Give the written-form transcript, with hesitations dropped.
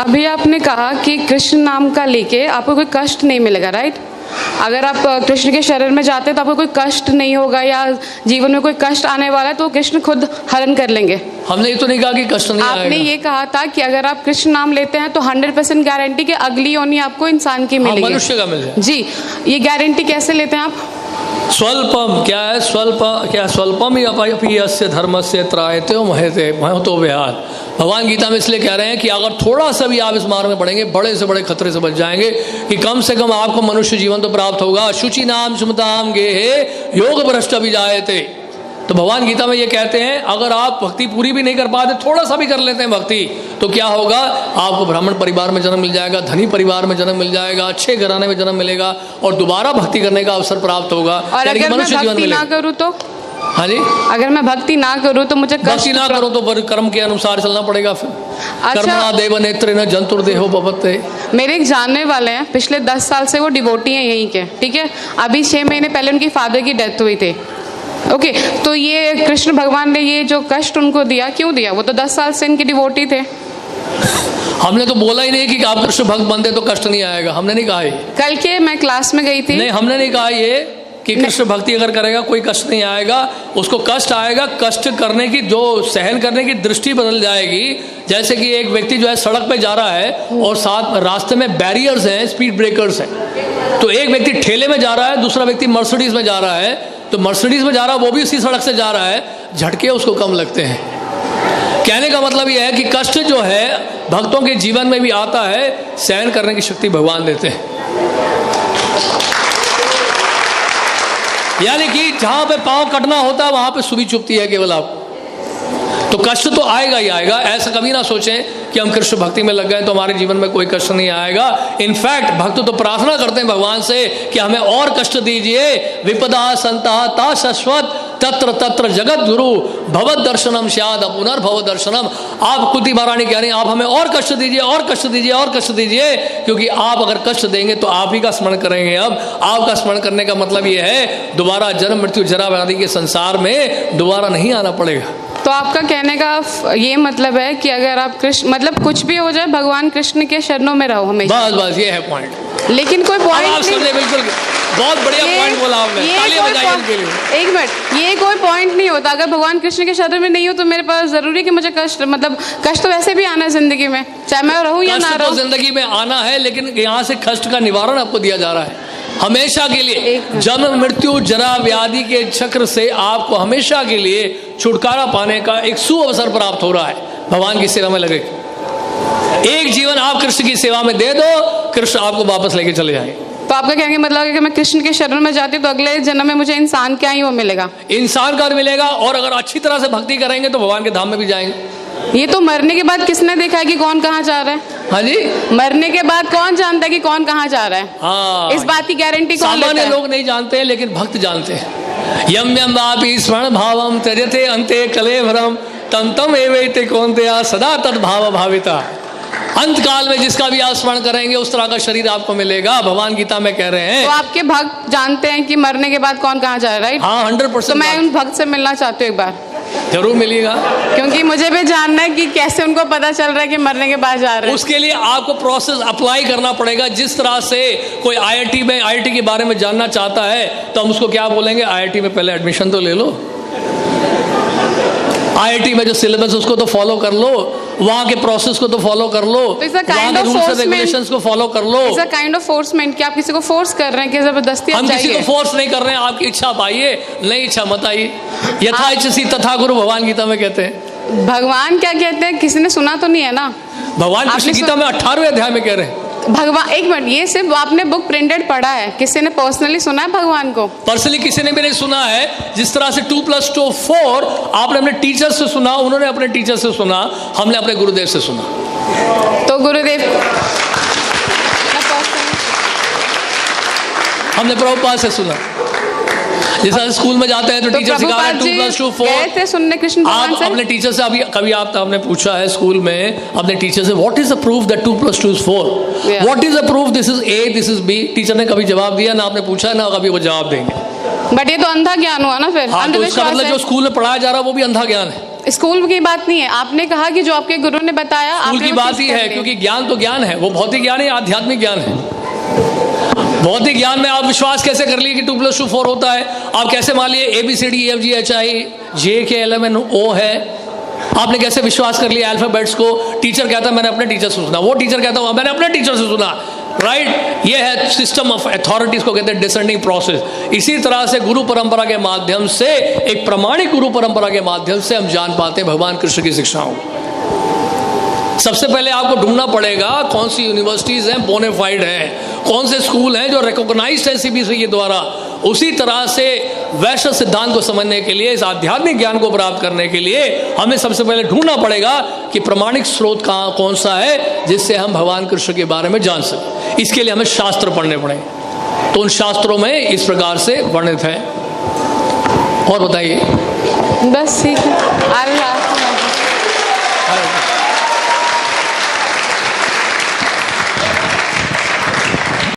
अभी आपने कहा कि कृष्ण नाम का लेके आपको कोई कष्ट नहीं मिलेगा, राइट? अगर आप कृष्ण के शरण में जाते हैं तो आपको कोई कष्ट नहीं होगा, या जीवन में कोई कष्ट आने वाला है तो कृष्ण खुद हरण कर लेंगे। हमने ये तो नहीं कहा कि कष्ट नहीं आएगा। आपने ये कहा था कि अगर आप कृष्ण नाम लेते हैं तो 100% गारंटी कि अगली योनि आपको इंसान की मिलेगी, मनुष्य का मिल जाए। जी, ये गारंटी कैसे लेते हैं आप? स्वल्पम क्या है? स्वल्पम ही अपी यस्य धर्मस्य त्रायते महतो विहार। भगवान गीता में इसलिए कह रहे हैं कि अगर थोड़ा सा भी आप इस मार्ग में बढ़ेंगे, बड़े से बड़े खतरे से बच जाएंगे, कि कम से कम आपको मनुष्य जीवन तो प्राप्त होगा। शुचि नाम सुमताम गेहे योग भ्रष्ट अभिजायते। तो भगवान गीता में ये कहते हैं अगर आप भक्ति पूरी भी नहीं कर पाते, थोड़ा सा भी कर लेते हैं भक्ति, तो क्या होगा? आपको ब्राह्मण परिवार में जन्म मिल जाएगा, धनी परिवार में जन्म मिल जाएगा, अच्छे घराने में जन्म मिलेगा, और दोबारा भक्ति करने का अवसर प्राप्त होगा। और अगर मैं भक्ति ना करूँ तो? हाँ जी, अगर मैं भक्ति ना करूँ तो मुझे भक्ति ना करो तो कर्म के अनुसार चलना पड़ेगा। फिर कर्मणा देव नेत्रेण जंतुर्देहो भवते। मेरे एक जानने वाले हैं, पिछले 10 साल से वो डिवोटी हैं यहीं के, ठीक है? अभी 6 महीने पहले उनकी फादर की डेथ हुई थी। ओके, तो ये कृष्ण भगवान ने ये जो कष्ट उनको दिया, क्यों दिया? वो तो 10 साल से इनके डिवोटी थे। हमने तो बोला ही नहीं कि आप कृष्ण भक्त बनते तो कष्ट नहीं आएगा, हमने नहीं कहा ये। कल के मैं क्लास में गई थी, नहीं, हमने नहीं कहा ये कि कृष्ण भक्ति अगर करेगा कोई कष्ट नहीं आएगा। उसको कष्ट आएगा, कष्ट करने की जो सहन करने की दृष्टि बदल जाएगी। जैसे कि एक व्यक्ति जो है सड़क पे जा रहा है और साथ रास्ते में बैरियर्स हैं, स्पीड ब्रेकर्स हैं, तो एक व्यक्ति ठेले में जा रहा है, दूसरा व्यक्ति मर्सिडीज में जा रहा है। तो मर्सिडीज में जा रहा है, वो भी उसी सड़क से जा रहा है, झटके उसको कम लगते हैं। कहने का मतलब यह है कि कष्ट जो है भक्तों के जीवन में भी आता है, सहन करने की शक्ति भगवान देते हैं। यानी कि जहां पे पांव कटना होता है वहां पे सुबह चुभती है केवल आपको। तो कष्ट तो आएगा ही आएगा, ऐसा कभी ना सोचें कि हम कृष्ण भक्ति में लग गए तो हमारे जीवन में कोई कष्ट नहीं आएगा। इनफैक्ट भक्त तो प्रार्थना करते हैं भगवान से कि हमें और कष्ट दीजिए। विपदा संता ता शाश्वत तत्र तत्र जगत गुरु भवद दर्शनम स्याद पुनर्भव दर्शनम। आप कुंती महारानी कह रही हैं आप हमें और कष्ट दीजिए, और कष्ट दीजिए, और कष्ट दीजिए, क्योंकि आप अगर कष्ट देंगे तो आप ही का स्मरण करेंगे। अब आपका स्मरण करने का मतलब ये है दोबारा जन्म मृत्यु जरा व्याधि के संसार में दोबारा नहीं आना पड़ेगा। तो आपका कहने का ये मतलब है कि अगर आप कृष्ण, मतलब कुछ भी हो जाए भगवान कृष्ण के शरणों में रहो हमेशा। बस ये है पॉइंट। लेकिन कोई पॉइंट नहीं, बिल्कुल बहुत बढ़िया पॉइंट बोला आपने, तालियां बजाइए इनके लिए। एक मिनट, ये कोई पॉइंट नहीं होता। अगर भगवान कृष्ण के शरण में नहीं हो तो मेरे पास जरूरी कि मुझे कष्ट, मतलब कष्ट तो वैसे भी आना है जिंदगी में, चाहे मैं रहूं या ना रहूं। कष्ट तो जिंदगी में आना है, लेकिन यहाँ से कष्ट का निवारण आपको दिया जा रहा है हमेशा के लिए। जन्म मृत्यु जरा व्याधि के चक्र से आपको हमेशा के लिए छुटकारा पाने का एक सुअवसर प्राप्त हो रहा है। भगवान की सेवा में लगे, एक जीवन आप कृष्ण की सेवा में दे दो, कृष्ण आपको वापस लेके चले जाएंगे। तो आपका कहने का मतलब है कि मैं कृष्ण के शरण में जाती तो अगले जन्म में मुझे इंसान क्या ही वो मिलेगा, इंसान का मिलेगा। और अगर अच्छी तरह से भक्ति करेंगे तो भगवान के धाम में भी जाएंगे। ये तो मरने के बाद किसने देखा है कि कौन कहाँ जा रहा है? हाँ जी, मरने के बाद कौन जानता है कि कौन कहाँ जा रहा है? हाँ, इस बात की गारंटी कौन लेता है? सामान्य लोग नहीं जानते हैं, लेकिन भक्त जानते हैं। यम यम वापि स्मरण भावम त्यजते अंते कलेवरम तम तम एवैते कौन्तेय सदा तद्भाव भाविता। अंत काल में जिसका भी आप स्मरण करेंगे उस तरह का शरीर आपको मिलेगा। भगवान गीता में कह रहे हैं। तो आपके भक्त जानते हैं कि मरने के बाद कौन कहाँ जा रहा है, राइट? हाँ, 100%। तो मैं उन भक्त से मिलना चाहती हूँ एक बार। जरूर मिलिएगा, क्योंकि मुझे भी जानना है कि कैसे उनको पता चल रहा है कि मरने के बाद जा रहे हैं। उसके लिए आपको प्रोसेस अप्लाई करना पड़ेगा। जिस तरह से कोई आईआईटी के बारे में जानना चाहता है तो हम उसको क्या बोलेंगे, आईआईटी में पहले एडमिशन तो ले लो, आईआईटी में जो सिलेबस उसको तो फॉलो कर लो, वहाँ के प्रोसेस को तो फॉलो कर लो, वहाँ के रूल्स एंड रेगुलेशंस को फॉलो कर लो। इट्स अ काइंड ऑफ फोर्समेंट कि आप किसी को फोर्स कर रहे हैं कि जबरदस्ती हम किसी को फोर्स नहीं कर रहे हैं। आपकी इच्छा आप आइए, नहीं इच्छा मत आइए। यथा इच्छसी तथा गुरु भगवान गीता में कहते हैं। भगवान क्या कहते हैं? किसी ने सुना तो नहीं है ना? भगवान कृष्ण गीता में 18वें अध्याय में कह रहे हैं। भगवान, एक मिनट, ये सिर्फ आपने बुक प्रिंटेड पढ़ा है, किसी ने पर्सनली सुना है भगवान को? पर्सनली किसी ने भी नहीं सुना है। जिस तरह से 2+2 4 आपने अपने टीचर से सुना, उन्होंने अपने टीचर से सुना, हमने अपने गुरुदेव से सुना। तो गुरुदेव हमने प्रभुपाद से सुना। जैसा स्कूल में जाते हैं तो टीचर सिखा रहे 2+2 4 गए थे सुनने कृष्ण भगवान से। आप अपने टीचर से कभी आपने पूछा है स्कूल में अपने टीचर से what is the proof that 2+2 is 4? What is the proof this is A this is B? Teacher ने कभी जवाब दिया ना, आपने पूछा ना कभी वो जवाब देंगे। बट ये तो अंधा ज्ञान हुआ ना फिर। हाँ, तो इसका मतलब जो स्कूल में पढ़ाया जा रहा है वो भी अंधा ज्ञान है। स्कूल की बात नहीं है, आपने कहा कि जो आपके गुरु ने बताया स्कूल आपने की वो बात चीज़ ही कर है, ली। क्योंकि ज्ञान तो ज्ञान है, वो भौतिक ज्ञान है, आध्यात्मिक ज्ञान है। भौतिक ज्ञान में आप विश्वास कैसे कर लिए कि 2 + 2 4 होता है? आप कैसे मान लिए ABCDEFGHIJ है? आपने कैसे विश्वास कर लिया अल्फाबेट्स को? टीचर कहता मैंने अपने टीचर से सुना, वो टीचर कहता मैंने अपने टीचर से सुना, राइट? ये है सिस्टम ऑफ अथॉरिटीज को कहते हैं डिसेंडिंग प्रोसेस। इसी तरह से गुरु परंपरा के माध्यम से, एक प्रमाणिक गुरु परंपरा के माध्यम से हम जान पाते हैं भगवान कृष्ण की शिक्षाओं। सबसे पहले आपको ढूंढना पड़ेगा कौन सी यूनिवर्सिटीज हैं बोनेफाइड हैं, कौन से स्कूल हैं जो रिकॉग्नाइज्ड है CBSE के द्वारा। उसी तरह से वैश्विक सिद्धांत को समझने के लिए, इस आध्यात्मिक ज्ञान को प्राप्त करने के लिए हमें सबसे पहले ढूंढना पड़ेगा कि प्रमाणिक स्रोत कहाँ कौन सा है जिससे हम भगवान कृष्ण के बारे में जान सकें। इसके लिए हमें शास्त्र पढ़ने पड़ेंगे। तो उन शास्त्रों में इस प्रकार से वर्णित है। और बताइए। बस ठीक है।